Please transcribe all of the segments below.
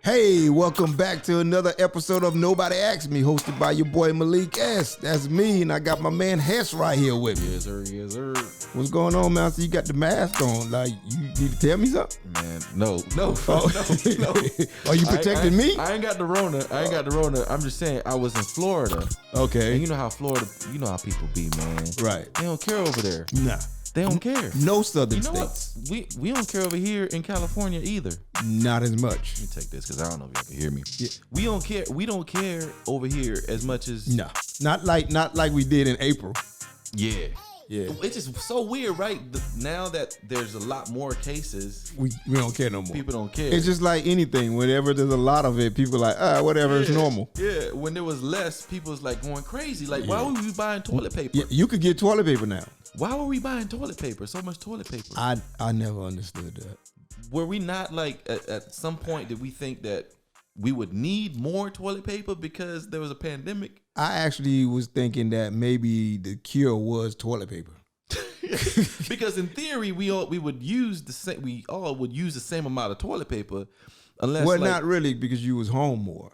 Hey, welcome back to another episode of Nobody Asked Me, hosted by your boy Malik S. That's me, and I got my man Hess right here with me. Yes, sir. Yes, sir. What's going on, man? So you got the mask on. Like, you need to tell me something? Man, no. No. Are you protecting me? I ain't got the Rona. I'm just saying, I was in Florida. Okay. And you know how people be, man. Right. They don't care over there. Nah. They don't care. No southern You know states. what? We don't care over here in California either. Not as much. Let me take this because I don't know if y'all can hear me. Yeah. We don't care. We don't care over here as much as No. Not like we did in April. Yeah. Yeah. It's just so weird, right? Now that there's a lot more cases, We don't care no more. people don't care. It's just like anything. Whenever there's a lot of it, people are like, whatever, it's normal. Yeah, when there was less, people was like going crazy. Like, why were we buying toilet paper? You could get toilet paper now. Why were we buying toilet paper? So much toilet paper. I never understood that. Were we not like at some point did we think that we would need more toilet paper because there was a pandemic? I actually was thinking that maybe the cure was toilet paper. Because in theory, we all would use the same amount of toilet paper, unless Not really, because you was home more.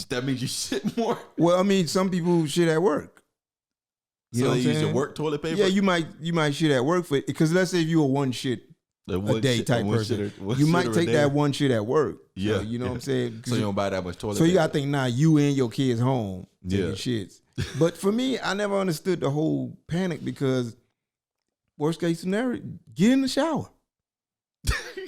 That means you shit more. Well, I mean, some people shit at work. You know So what they I'm use saying? your work toilet paper. Yeah, you might shit at work for it, because let's say if you were one shit a day type person, you might take that one shit at work. Yeah, So, you know what I'm saying? So you don't buy that much toilet So paper. you gotta think now you and your kids home taking Yeah. shits. But for me, I never understood the whole panic, because worst case scenario, get in the shower.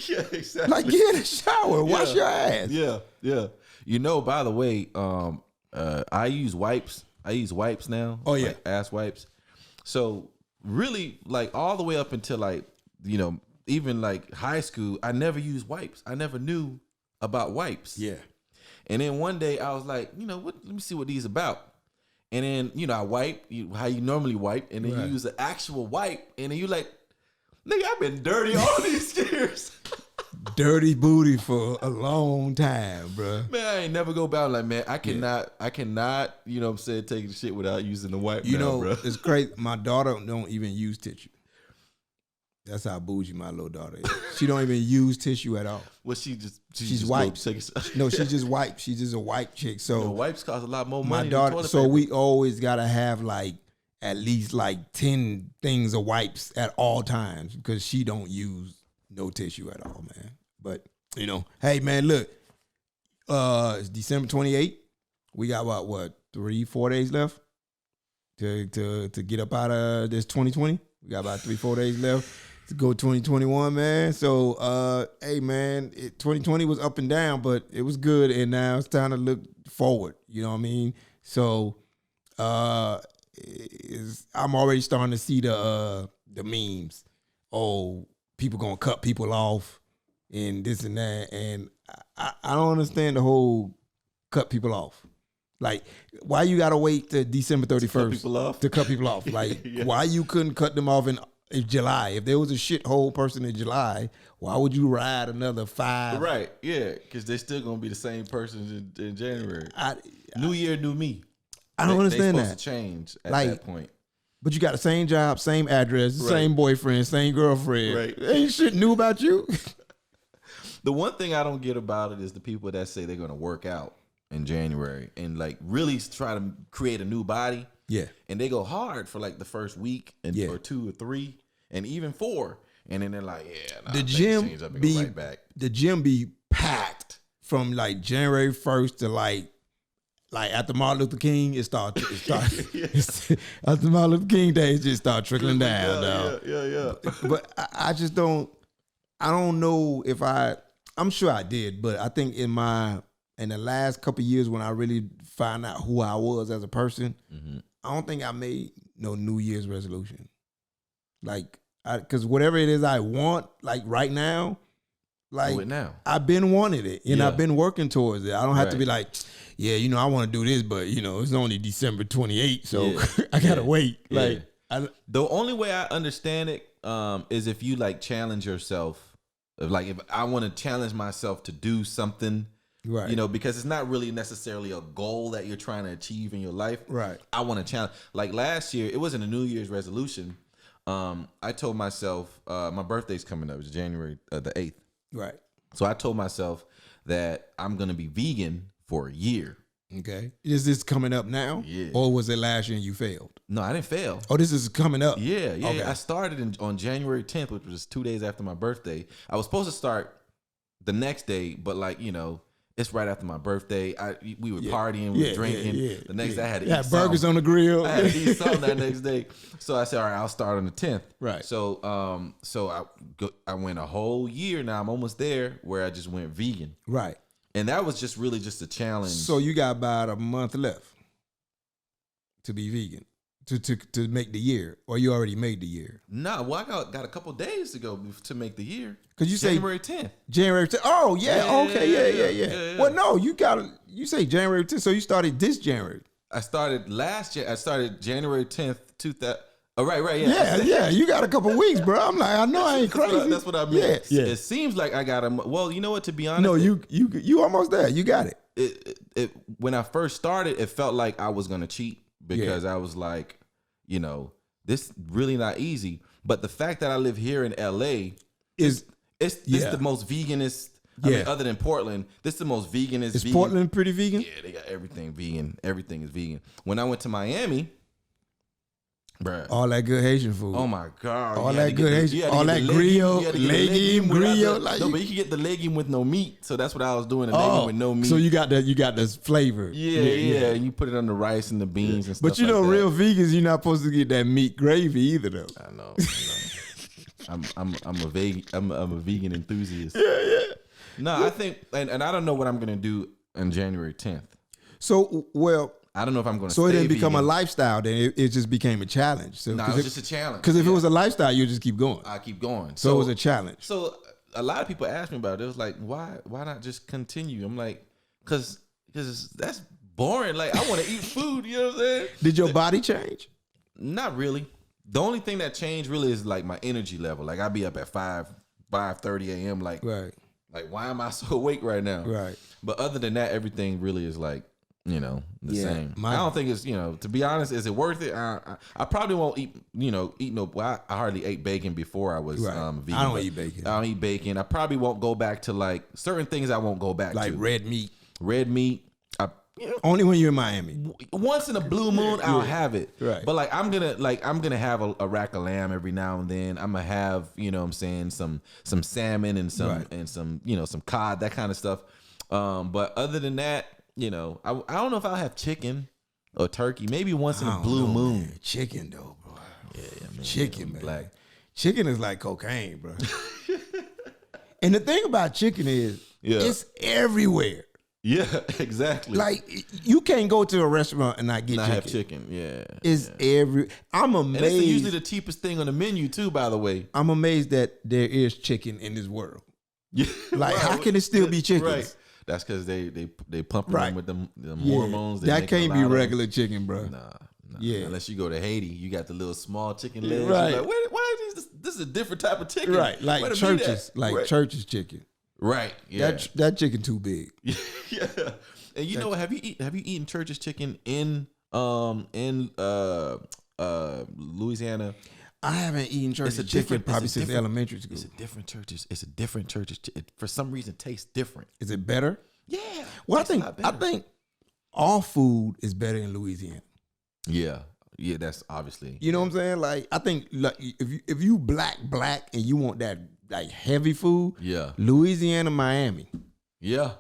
Yeah, exactly. Like, get in the shower, wash your ass. Yeah, yeah. You know, by the way, I use wipes. I use wipes now. Oh, yeah. Like ass wipes. So really, like all the way up until like, you know, even like high school, I never used wipes. I never knew about wipes. Yeah. And then one day I was like, you know what? Let me see what these about. And then, you know, I wipe how you normally wipe, and then Right. you use an actual wipe, and then you like, nigga, I've been dirty all these years. Dirty booty for a long time, bruh. Man, I ain't never go about like, man, I cannot, you know what I'm saying, take the shit without using the wipe. You now, know, bro. it's crazy. My daughter don't even use tissue. That's how bougie my little daughter is. She don't even use tissue at all. Well, she's She's just wipes. go take a- No, she just wipes. She's just a wipe chick. So You know, wipes cost a lot more my money daughter, than toilet so paper. we always gotta have like at least like 10 things of wipes at all times, because she don't use no tissue at all, man. But you know, hey man, look, it's December 28th. We got what 3-4 days left to get up out of this 2020. We got about 3-4 days left to go 2021, man. So hey man, 2020 was up and down, but it was good, and now it's time to look forward. You know what I mean? So I'm already starting to see the memes. Oh, people gonna cut people off and this and that, and I don't understand the whole cut people off. Like, why you gotta wait to December 31st to cut people off? Like, Yeah. why you couldn't cut them off in July? If there was a shithole person in July, why would you ride another 5? Right, yeah, because they're still gonna be the same person in January. New year, new me. I don't understand they that. supposed to change at Like, that point. But you got the same job, same address, Right. same boyfriend, same girlfriend. Right. Ain't shit new about you. The one thing I don't get about it is the people that say they're gonna work out in January and like really try to create a new body. Yeah. And they go hard for like the first week or 2 or 3 and even 4, and then they're like, yeah, nah, The things gym change up and be go right back. the gym be packed from like January 1st to like after Martin Luther King, it start after Martin Luther King Day, it just start trickling down. dog. Yeah. But I just don't. I don't know if I'm sure I did, but I think in the last couple of years when I really found out who I was as a person, I don't think I made no New Year's resolution. Like, because whatever it is I want, like right now, like Do it now. I've been wanting it, and Yeah. I've been working towards it. I don't have to Right. be like, yeah, you know, I want to do this, but you know, it's only December 28th, so Yeah. I gotta Yeah. wait. Yeah. Like, The only way I understand it is if you like challenge yourself. Like if I want to challenge myself to do something, right, you know, because it's not really necessarily a goal that you're trying to achieve in your life. right, I want to challenge. Like last year, it wasn't a New Year's resolution. I told myself my birthday's coming up. It's January the 8th. right, So I told myself that I'm gonna be vegan for a year. Okay. Is this coming up now? Yeah. Or was it last year and you failed? No, I didn't fail. Oh, this is coming up. Yeah. Okay. I started on January 10th, which was 2 days after my birthday. I was supposed to start the next day, but like, it's right after my birthday. We were partying, we were drinking. The next day I had to eat burgers something. on the grill. I had to eat something that next day. So I said, all right, I'll start on the 10th. Right. So I went a whole year now. I'm almost there where I just went vegan. Right. And that was just really just a challenge. So you got about a month left to be vegan, to make the year, or you already made the year? No, well, I got a couple days to go to make the year. Because you January 10th. say January 10th. Oh yeah, okay, yeah. Well, no, you say January 10th, so you started this January. I started last year. I started January 10th, 2000. Oh, right, yeah. Yeah. You got a couple weeks, bro. I'm like, I know I ain't crazy. That's what I mean. Yeah. It seems like I got them. Well, you know what? To be honest, no, you almost there. You got it. It when I first started, it felt like I was gonna cheat because I was like, this really not easy. But the fact that I live here in LA Is this the most veganist. I mean, other than Portland, this is the most veganist. Is Portland pretty vegan? Yeah, they got everything vegan. Everything is vegan. When I went to Miami, bruh, all that good Haitian food. oh my God, all that good Haitian, all that grill, legume, grill. Like, no, but you can get the legume with no meat. So that's what I was doing. The legume with no meat. So you got this flavor. Yeah. And you put it on the rice and the beans and stuff. But real vegans, you're not supposed to get that meat gravy either, though. I know. I'm a vegan enthusiast. Yeah. No, I think, and I don't know what I'm gonna do on January 10th. So, I don't know if I'm gonna. So it didn't become a lifestyle. Then it just became a challenge. So no, it's just a challenge. Because if it was a lifestyle, you just keep going. I keep going. So it was a challenge. So a lot of people ask me about it. It was like, why not just continue? I'm like, because that's boring. Like, I want to eat food. You know what I'm saying? Did your body change? Not really. The only thing that changed really is like my energy level. Like, I'd be up at 5:30 a.m. Like, right. Like, why am I so awake right now? Right. But other than that, everything really is like, the same. I don't think it's, to be honest, is it worth it? I probably won't eat no. Well, I hardly ate bacon before I was vegan. I don't eat bacon. I don't eat bacon. I probably won't go back to like certain things. I won't go back like to red meat. Red meat. Only when you're in Miami. Once in a blue moon, I'll have it. Right. But like I'm gonna have a rack of lamb every now and then. I'm gonna have, some salmon and some cod, that kind of stuff. But other than that, I don't know if I'll have chicken or turkey. Maybe once in a blue moon. Man. Chicken though, bro. Yeah, man. Chicken, man. Black. Chicken is like cocaine, bro. And the thing about chicken is, it's everywhere. Yeah, exactly. Like, you can't go to a restaurant and not get chicken. Have chicken. Yeah, it's I'm amazed. And it's usually the cheapest thing on the menu too. By the way, I'm amazed that there is chicken in this world. Yeah, like how can it still be chicken? Right. That's because they pump them with them hormones. That can't be regular chicken, bro. Nah. Yeah, unless you go to Haiti, you got the little small chicken legs. Right. Like, why is this? This is a different type of chicken. Right. Like churches, churches chicken. Right. Yeah. That chicken too big. Yeah. And have you eaten church's chicken in Louisiana? I haven't eaten church's chicken probably since elementary school. It's a different church's. It's a different church's. For some reason, it tastes different. Is it better? Yeah. Well, I think all food is better in Louisiana. Yeah. Yeah, that's obviously. You know what I'm saying? Like, I think like if you black and you want that like heavy food, Louisiana, Miami. Yeah.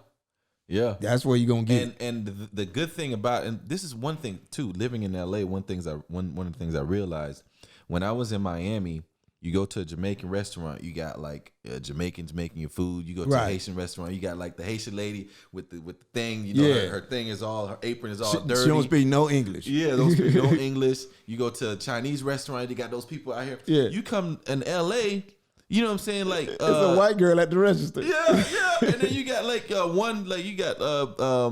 That's where you're gonna get. And the good thing about, and this is one thing too, living in LA, one of the things I realized when I was in Miami, you go to a Jamaican restaurant, you got like Jamaicans making your food. You go to a Haitian restaurant, you got like the Haitian lady with the thing, her thing is all, her apron is all dirty. She don't speak no English. Yeah, don't speak no English. You go to a Chinese restaurant, you got those people out here. Yeah. You come in LA, you know what I'm saying? Like it's a white girl at the register. Yeah. And then you got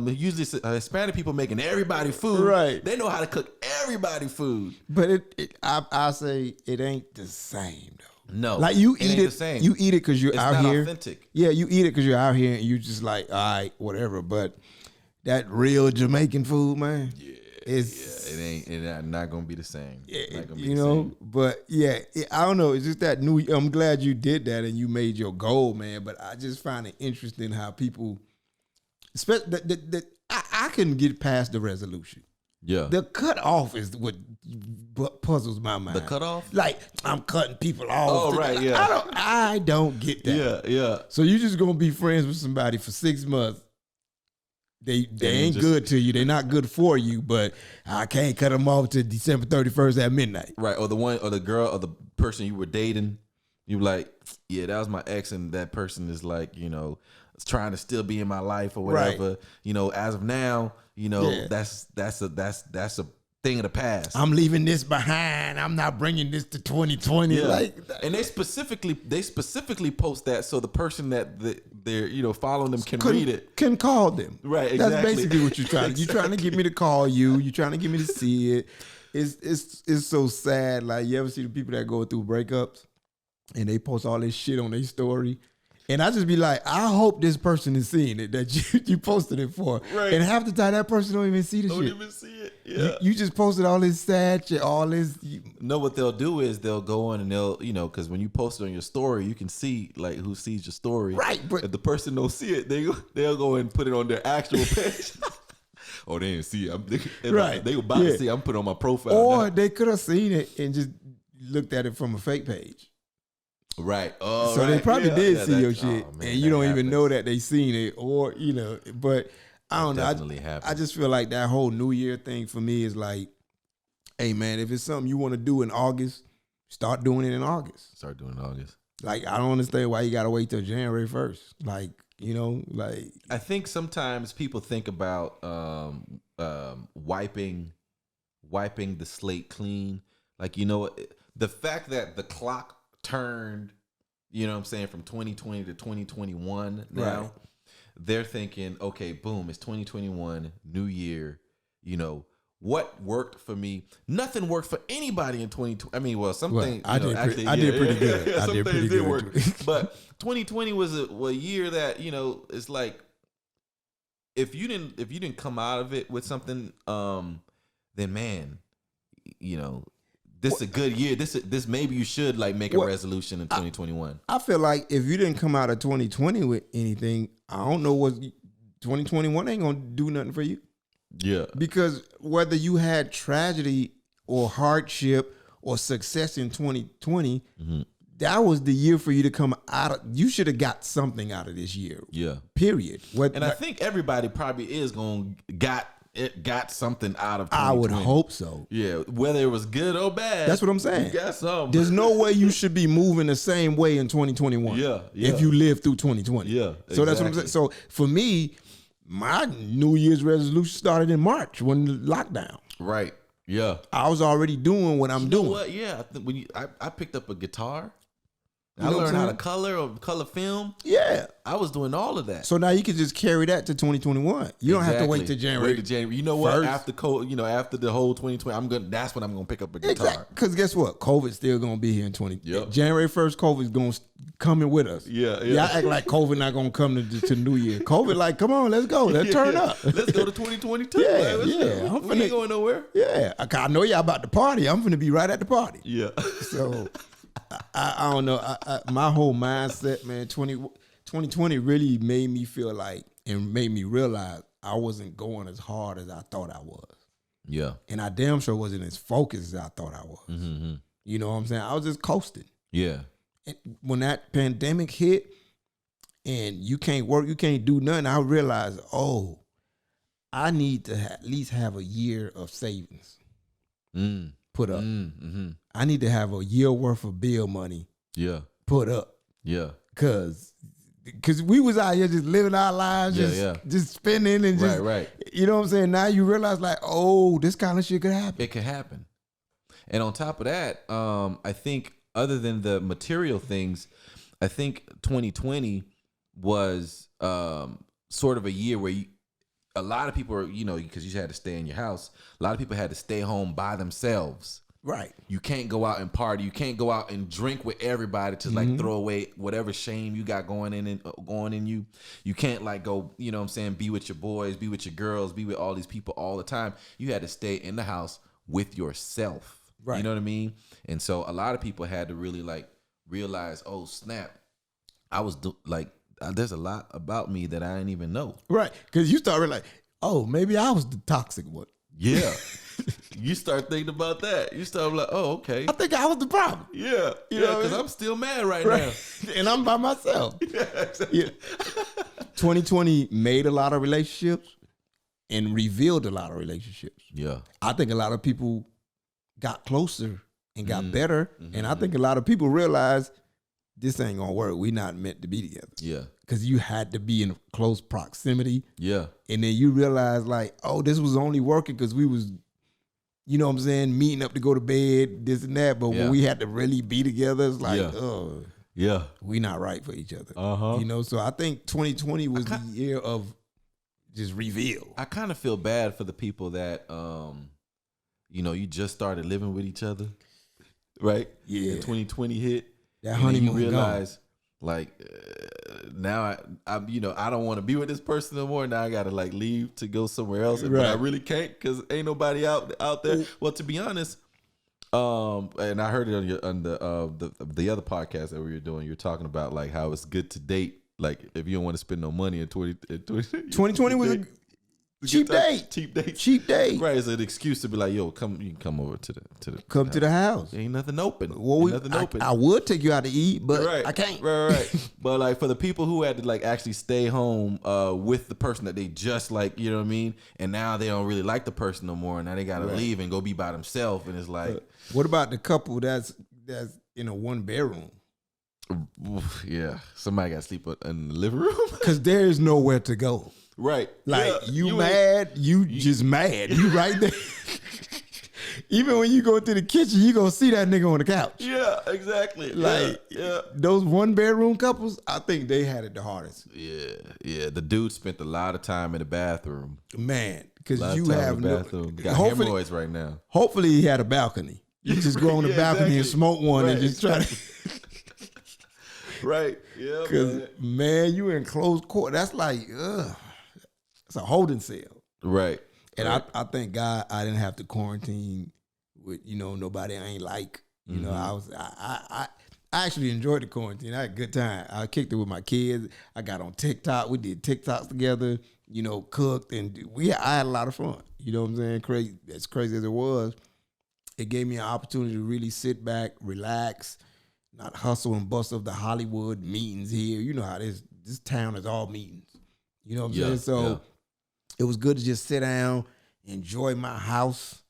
usually Hispanic people making everybody food. Right. They know how to cook everybody food. But I say it ain't the same though. No. Like you eat it. The same. You eat it because you're out here. It's not authentic. Yeah, you eat it because you're out here and you just like, all right, whatever. But that real Jamaican food, man. Yeah. It's not gonna be the same. Yeah, but yeah, I don't know. It's just that I'm glad you did that and you made your goal, man. But I just find it interesting how people I couldn't get past the resolution. Yeah. The cutoff is what puzzles my mind. The cutoff? Like, I'm cutting people off. Oh, right, yeah. I don't get that. Yeah. So you just gonna be friends with somebody for 6 months. They ain't good to you. They're not good for you, but I can't cut them off to December 31st at midnight. Right. Or the one or the girl or the person you were dating, you like, yeah, that was my ex, and that person is like, trying to still be in my life or whatever. Right. As of now, that's a thing of the past. I'm leaving this behind. I'm not bringing this to 2020. Yeah. And they specifically post that so the person that they're following them can read it, can call them. Right. Exactly. That's basically what you're trying. You're trying to get me to call you. You're trying to get me to see it. It's so sad. Like, you ever see the people that go through breakups and they post all this shit on their story? And I just be like, I hope this person is seeing it that you posted it for. Right. And half the time that person don't even see the shit. Don't even see it. Yeah. You just posted all this sad shit, all this. No, what they'll do is they'll go on and they'll, because when you post it on your story, you can see like who sees your story. Right. But if the person don't see it, they'll go and put it on their actual page. Oh, they didn't see it. Right. They were about to see it. I'm putting on my profile. Or now. they could have seen it and just looked at it from a fake page. Right. Oh, so right. they probably did see your oh, shit, man, and you don't happens. even know that they seen it, or But I don't know. I just feel like that whole New Year thing for me is like, hey man, if it's something you want to do in August, start doing it in August. Start doing it in August. Like, I don't understand why you gotta wait till January 1st. Like, I think sometimes people think about wiping the slate clean. Like, the fact that the clock turned, from 2020 to 2021 now, right. They're thinking, okay, boom, it's 2021, new year. What worked for me? Nothing worked for anybody in 2020. I mean, well, something I did pretty good. I did pretty good. Work. But 2020 was a year that, it's like, if you didn't come out of it with something, then man, this is a good year. This maybe you should like make a resolution in 2021. I feel like if you didn't come out of 2020 with anything, I don't know what 2021 ain't gonna do nothing for you. Yeah. Because whether you had tragedy or hardship or success in 2020, that was the year for you to come out of. You should have got something out of this year. Yeah. Period. I think everybody probably is got something out of 2020. I would hope so. Yeah, whether it was good or bad. That's what I'm saying. You got something. There's no way you should be moving the same way in 2021. Yeah. If you live through 2020. Yeah. So that's what I'm saying. So for me, my New Year's resolution started in March when the lockdown. Right. Yeah. I was already doing what I'm doing. What? Yeah. I picked up a guitar. I learned how to color film. Yeah. I was doing all of that. So now you can just carry that to 2021. You don't have to wait till January. You know what? After the whole 2020, that's when I'm gonna pick up a guitar. Exactly. Because guess what? COVID's still gonna be here in 20. Yep. January 1st, COVID's gonna coming with us. Yeah. Y'all act like COVID not gonna come to New Year. COVID, like, come on, let's go. Let's turn up. Let's go to 2022. Yeah. We ain't going nowhere. Yeah. I know y'all about to party. I'm finna be right at the party. Yeah. So I don't know. My whole mindset, man, 2020 really made me feel like and made me realize I wasn't going as hard as I thought I was. Yeah. And I damn sure wasn't as focused as I thought I was. Mm-hmm. You know what I'm saying? I was just coasting. Yeah. And when that pandemic hit and you can't work, you can't do nothing, I realized, I need to at least have a year of savings put up. Mm-hmm. I need to have a year worth of bill money put up. Yeah. Cause we was out here just living our lives, just spending and just, right. You know what I'm saying? Now you realize like, this kind of shit could happen. It could happen. And on top of that, I think other than the material things, I think 2020 was sort of a year where a lot of people are, because you had to stay in your house, a lot of people had to stay home by themselves. Right. You can't go out and party. You can't go out and drink with everybody to like throw away whatever shame you got going in you. You can't like go, be with your boys, be with your girls, be with all these people all the time. You had to stay in the house with yourself. Right. You know what I mean? And so a lot of people had to really like realize, oh snap, I was there's a lot about me that I didn't even know. Right. Because you start like, oh, maybe I was the toxic one. Yeah. You start thinking about that. You start like, oh, okay. I think I was the problem. Yeah. You know, because I'm still mad right now. And I'm by myself. Yeah, exactly. Yeah. 2020 made a lot of relationships and revealed a lot of relationships. Yeah. I think a lot of people got closer and got better. And I think a lot of people realized this ain't gonna work. We not meant to be together. Yeah. Because you had to be in close proximity. Yeah. And then you realize like, oh, this was only working because we was, you know what I'm saying, meeting up to go to bed, this and that. But when we had to really be together, it's like, oh, yeah, we not right for each other. Uh-huh. You know, so I think 2020 was the year of just reveal. I kind of feel bad for the people that, you know, you just started living with each other, right? Yeah. And 2020 hit. That honeymoon you realize, like, now I you know, I don't want to be with this person no more. Now I gotta like leave to go somewhere else, but I really can't because ain't nobody out there. Well, to be honest, and I heard it on the other podcast that we were doing. You're talking about like how it's good to date. Like if you don't want to spend no money in 2020 was a cheap date. Cheap date. Right, it's an excuse to be like, yo, you can come over to the come to the house. Ain't nothing open. Well, I would take you out to eat, but right. I can't. Right. But like for the people who had to like actually stay home with the person that they just like, you know what I mean? And now they don't really like the person no more. And now they gotta leave and go be by themselves. And it's like, what about the couple that's in a one bedroom? Yeah, somebody got to sleep in the living room because there is nowhere to go. Right, like you mad, you just mad. You right there. Even when you go to the kitchen, you gonna see that nigga on the couch. Yeah, exactly. Like those one bedroom couples, I think they had it the hardest. Yeah. The dude spent a lot of time in the bathroom. Man, because you have no bathroom. Got hemorrhoids right now. Hopefully, he had a balcony. You just go on the balcony and smoke one and just try to. Right. Yeah. Because man, you in closed court. That's like, it's a holding cell. Right. And I thank God I didn't have to quarantine with, you know, nobody I ain't like. You know, I actually enjoyed the quarantine. I had a good time. I kicked it with my kids. I got on TikTok. We did TikToks together, you know, cooked, and I had a lot of fun. You know what I'm saying? Crazy, as crazy as it was, it gave me an opportunity to really sit back, relax, not hustle and bustle of the Hollywood meetings here. You know how this town is all meetings. You know what I'm saying? So it was good to just sit down, enjoy my house,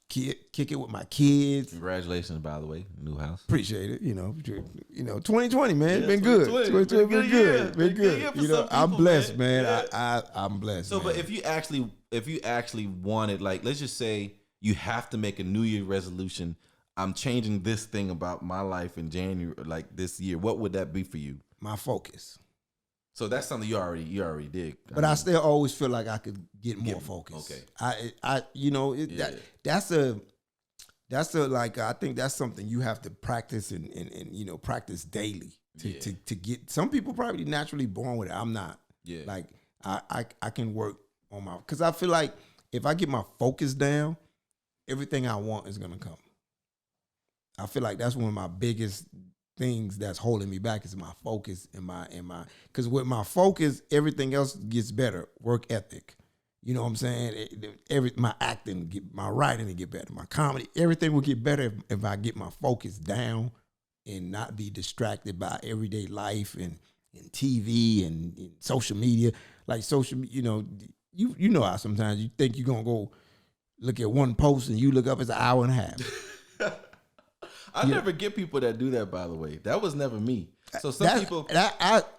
kick it with my kids. Congratulations, by the way, new house. Appreciate it. You know, 2020, man, it's been good. 2020 been good. Been good. You know, I'm blessed, man. I'm blessed. So, man. but if you actually wanted, like, let's just say you have to make a New Year resolution. I'm changing this thing about my life in January, like this year. What would that be for you? My focus. So that's something you already did. But I still always feel like I could get more focus. Okay. That's a like, I think that's something you have to practice and you know, practice daily to get. Some people probably naturally born with it. I'm not. Yeah. Like I can work on my, because I feel like if I get my focus down, everything I want is gonna come. I feel like that's one of my biggest things that's holding me back is my focus and my because with my focus, everything else gets better. Work ethic, you know what I'm saying? My acting, my writing will get better. My comedy, everything will get better if I get my focus down and not be distracted by everyday life and TV and social media. Like social, you know how sometimes you think you're gonna go look at one post and you look up, it's an hour and a half. I never get people that do that, by the way. That was never me. So people,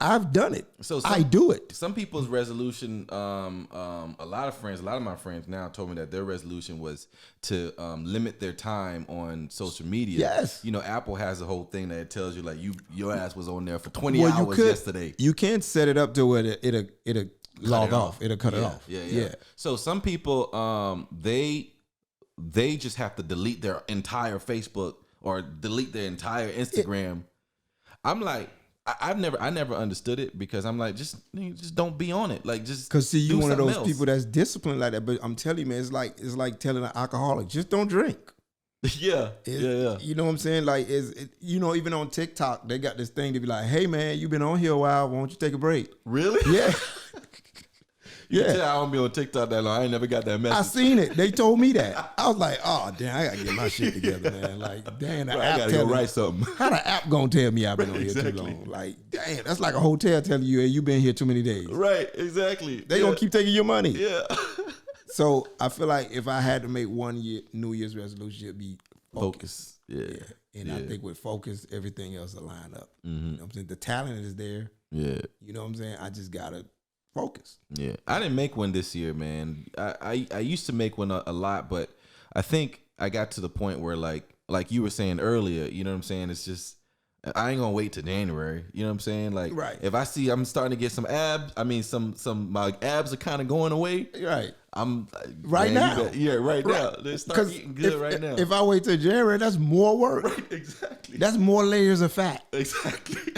I've done it. So I do it. Some people's resolution, a lot of my friends now told me that their resolution was to limit their time on social media. Yes. You know, Apple has a whole thing that tells you like your ass was on there for 20 hours yesterday. You can set it up to where it'll log off. It'll cut it off. Yeah. So some people, they just have to delete their entire Facebook or delete their entire Instagram. I'm like, I never understood it because I'm like, just don't be on it. Like, just because see, you one of those else. people that's disciplined like that. But I'm telling you, man, it's like telling an alcoholic, just don't drink. Yeah, yeah. You know what I'm saying? Like, even on TikTok, they got this thing to be like, hey, man, you been on here a while. Why don't you take a break? Really? Yeah. You can tell I don't be on TikTok that long. I ain't never got that message. I seen it. They told me that. I was like, oh, damn, I got to get my shit together, man. Like, damn, the app I got to go write something. How the app going to tell me I've been on here too long? Like, damn, that's like a hotel telling you, hey, you been here too many days. Right, exactly. They going to keep taking your money. Yeah. So I feel like if I had to make one New Year's resolution, it'd be focus. Yeah. And I think with focus, everything else will line up. Mm-hmm. You know what I'm saying? The talent is there. Yeah. You know what I'm saying? I just got to focus. Yeah. I didn't make one this year, man. I used to make one a lot, but I think I got to the point where like you were saying earlier, you know what I'm saying? It's just, I ain't gonna wait till January. You know what I'm saying? Like, right. If I see I'm starting to get some abs, I mean, my abs are kind of going away. Right. I'm right now. Right now. They start getting good right now. If I wait till January, that's more work. Right, exactly. That's more layers of fat. Exactly.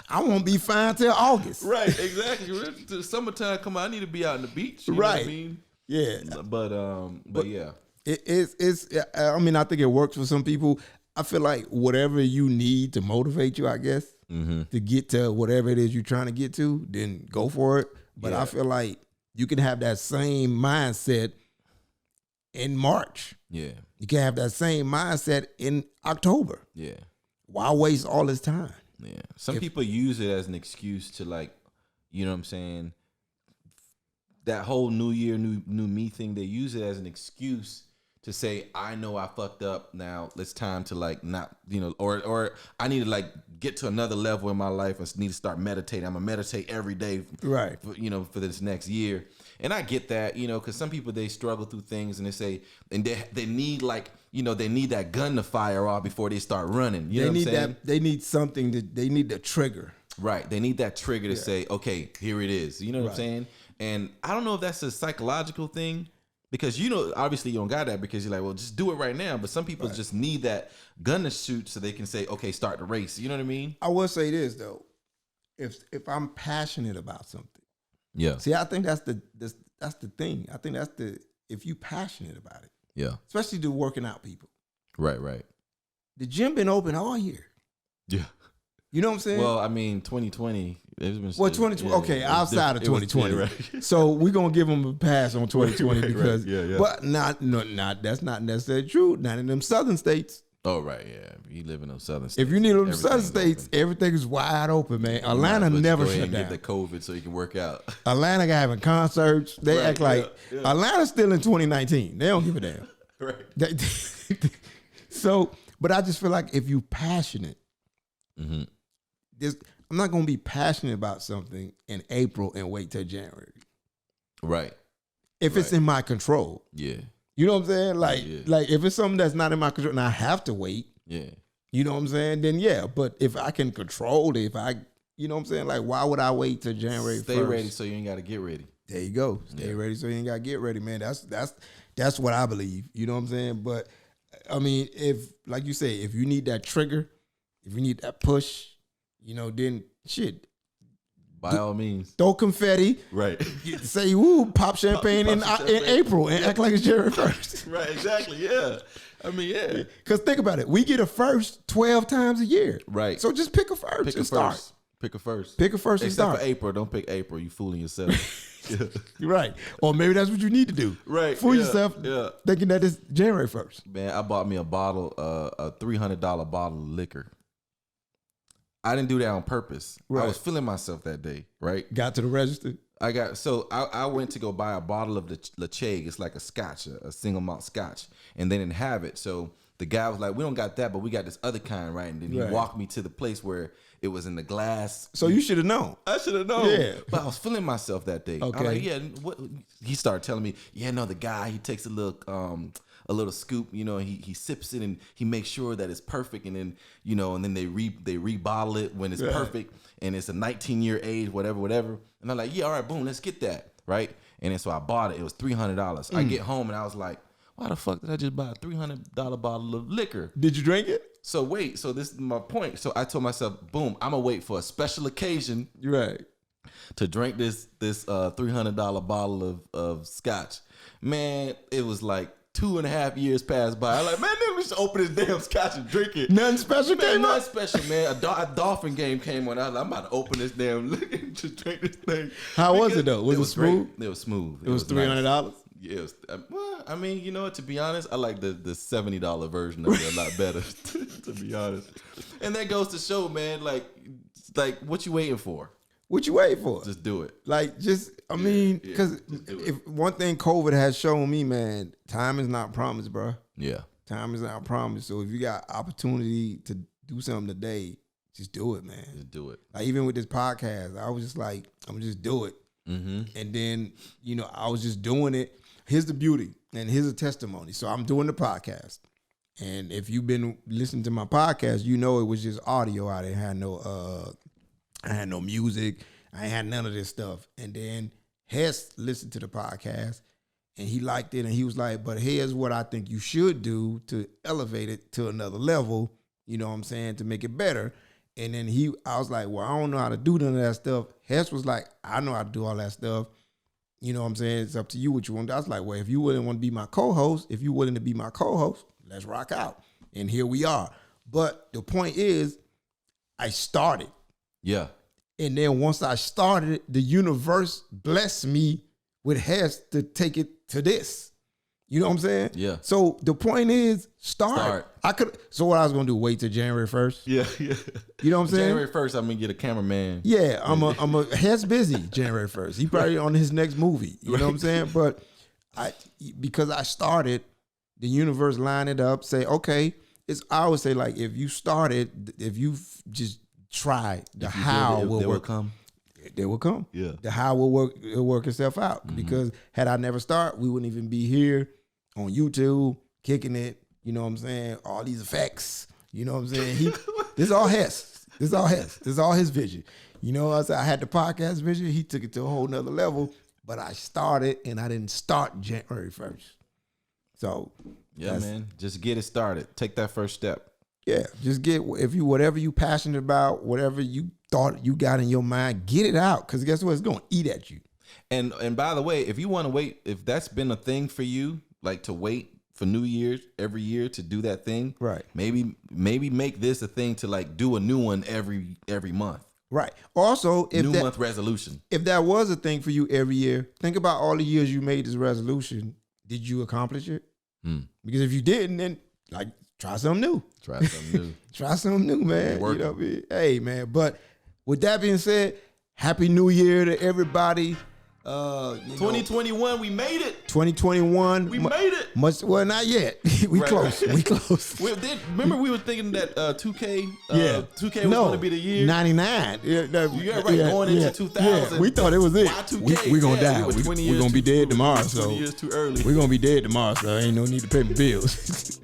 I won't be fine till August. Right, exactly. The summertime come on, I need to be out on the beach. You know what I mean? Yeah. But yeah. It's I mean, I think it works for some people. I feel like whatever you need to motivate you, I guess, to get to whatever it is you're trying to get to, then go for it. But I feel like you can have that same mindset in March. Yeah. You can have that same mindset in October. Yeah. Why waste all this time? Yeah. Some people use it as an excuse to, like, you know what I'm saying? That whole new year, new me thing, they use it as an excuse to say, I know I fucked up. Now it's time to, like, not, you know, or I need to, like, get to another level in my life and need to start meditating. I'm gonna meditate every day, right? For this next year. And I get that, you know, because some people, they struggle through things and they say, and they need, like, you know, they need that gun to fire off before they start running. You know what I'm saying? They need something they need the trigger. Right. They need that trigger to say, okay, here it is. You know what I'm saying? And I don't know if that's a psychological thing. Because, you know, obviously you don't got that because you're like, well, just do it right now. But some people just need that gun to shoot so they can say, okay, start the race. You know what I mean? I will say this, though. If I'm passionate about something. Yeah. See, I think that's the thing. I think if you passionate about it. Yeah. Especially the working out people. Right, right. The gym been open all year. Yeah. You know what I'm saying? Well, I mean, 2020. It's been 2020. Okay, outside of 2020. Right. So we're gonna give them a pass on 2020 because, but that's not necessarily true. Not in them southern states. Oh right, yeah. You live in those southern states. If you need them southern states, everything is wide open, man. Atlanta never shut down. Get the COVID so you can work out. Atlanta having concerts. They act like Atlanta's still in 2019. They don't give a damn. Right. So, but I just feel like if you passionate. I'm not going to be passionate about something in April and wait till January. Right. If it's in my control. Yeah. You know what I'm saying? Like if it's something that's not in my control and I have to wait. Yeah. You know what I'm saying? Then yeah. But if I can control it, you know what I'm saying? Like, why would I wait till January 1st? Stay ready so you ain't got to get ready. There you go. Stay ready so you ain't got to get ready, man. That's what I believe. You know what I'm saying? But I mean, if, like you say, if you need that trigger, if you need that push, you know, then shit. By all means. Throw confetti. Right. Say, woo, pop champagne in April and act like it's January 1st. Right, exactly, yeah. I mean, yeah. Because think about it. We get a first 12 times a year. Right. So just pick a first and start. Pick a first. Pick a first and start. Except for April. Don't pick April. You fooling yourself. You're right. Or maybe that's what you need to do. Right. Fool yourself thinking that it's January 1st. Man, I bought me a $300 bottle of liquor. I didn't do that on purpose. Right. I was feeling myself that day, right? Got to the register. I went to go buy a bottle of the Lacheg. It's like a scotch, a single malt scotch. And they didn't have it. So the guy was like, we don't got that, but we got this other kind, right? And then he walked me to the place where it was in the glass. So you should have known. I should have known. Yeah. But I was feeling myself that day. Okay. I'm like, yeah. What? He started telling me, the guy, he takes a little scoop, you know, he sips it and he makes sure that it's perfect. And then, you know, and then they rebottle it when it's perfect. And it's a 19-year age, whatever. And I'm like, yeah, all right, boom, let's get that. Right. And then so I bought it. It was $300. I get home and I was like, why the fuck did I just buy a $300 bottle of liquor? Did you drink it? So wait, so this is my point. So I told myself, boom, I'm gonna wait for a special occasion, right, to drink this $300 bottle of scotch. Man, it was like 2.5 years passed by. I'm like, man, just open his damn scotch and drink it. Nothing special came Nothing up. special, man. A dolphin game came on. I was like, I'm about to open this damn just drink this thing. How was it though? Was it smooth? Great. It was smooth. It was $300. Yeah, it was, well, I mean, you know what? To be honest, I like the $70 version of it a lot better. To be honest, and that goes to show, man. Like what you waiting for? What you waiting for? Just do it. Like, because if one thing COVID has shown me, man, time is not promised, bro. Yeah, time is not promised. So if you got opportunity to do something today, just do it, man. Just do it. Like even with this podcast, I was just like, I'm gonna just do it. Mm-hmm. And then, I was just doing it. Here's the beauty, and here's a testimony. So I'm doing the podcast. And if you've been listening to my podcast, it was just audio. I didn't have I had no music. I ain't had none of this stuff. And then Hess listened to the podcast and he liked it. And he was like, but here's what I think you should do to elevate it to another level. You know what I'm saying? To make it better. And then I was like, well, I don't know how to do none of that stuff. Hess was like, I know how to do all that stuff. You know what I'm saying? It's up to you what you want. I was like, well, if you wouldn't want to be my co-host, let's rock out. And here we are. But the point is, I started. Yeah. And then once I started, the universe blessed me with Hess to take it to this. You know what I'm saying? Yeah. So the point is, start. So what I was gonna do? Wait till January 1st. Yeah. You know what I'm saying? January 1st, I'm gonna get a cameraman. Yeah, I'm a Hess busy January 1st. He probably on his next movie. You know what I'm saying? But because I started, the universe lined it up. Say, okay, I always say, like, if you started, if you just try, the how will work. Come. They will come. Yeah. The how will work. It'll work itself out. Mm-hmm. Because had I never started, we wouldn't even be here on YouTube kicking it. You know what I'm saying? All these effects. You know what I'm saying? This is all Hess. This is all Hess. This is all his vision. You know, I had the podcast vision. He took it to a whole nother level. But I started, and I didn't start January 1st. So yeah, man, just get it started. Take that first step. Yeah, just whatever you passionate about, whatever you thought you got in your mind, get it out. Because guess what? It's going to eat at you. And by the way, if you want to wait, if that's been a thing for you, like to wait for New Year's every year to do that thing, right? Maybe make this a thing to like do a new one every month. Right. Also, month resolution. If that was a thing for you every year, think about all the years you made this resolution. Did you accomplish it? Because if you didn't, then like try something new. Try something new, man. You know what I mean? Hey, man. But with that being said, Happy New Year to everybody. 2021, we made it. 2021, we made it. Well, not yet. We close. We close. Remember, we were thinking that 2K. 2K was going to be the year. 99. Going into 2000. Yeah. We thought it was it. We're gonna die. We're gonna be dead tomorrow. 20 years too early. We're gonna be dead tomorrow, so ain't no need to pay the bills.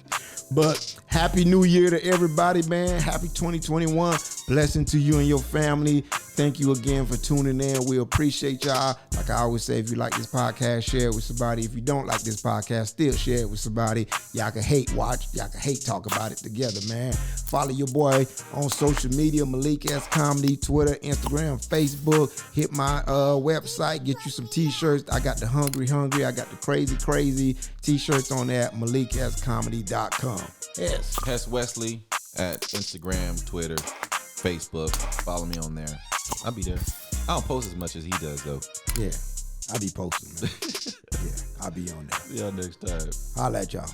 But Happy New Year to everybody, man. Happy 2021. Blessing to you and your family. Thank you again for tuning in. We appreciate y'all. Like I always say, if you like this podcast, share it with somebody. If you don't like this podcast, still share it with somebody. Y'all can hate watch. Y'all can hate talk about it together, man. Follow your boy on social media, Malik S Comedy, Twitter, Instagram, Facebook. Hit my website. Get you some t-shirts. I got the Hungry. I got the Crazy t-shirts on there at MalikSComedy.com. Yes. Hess Wesley at Instagram, Twitter, Facebook. Follow me on there. I'll be there. I don't post as much as he does, though. Yeah, I be posting, man. Yeah, I'll be on there. See y'all next time. Holla at y'all.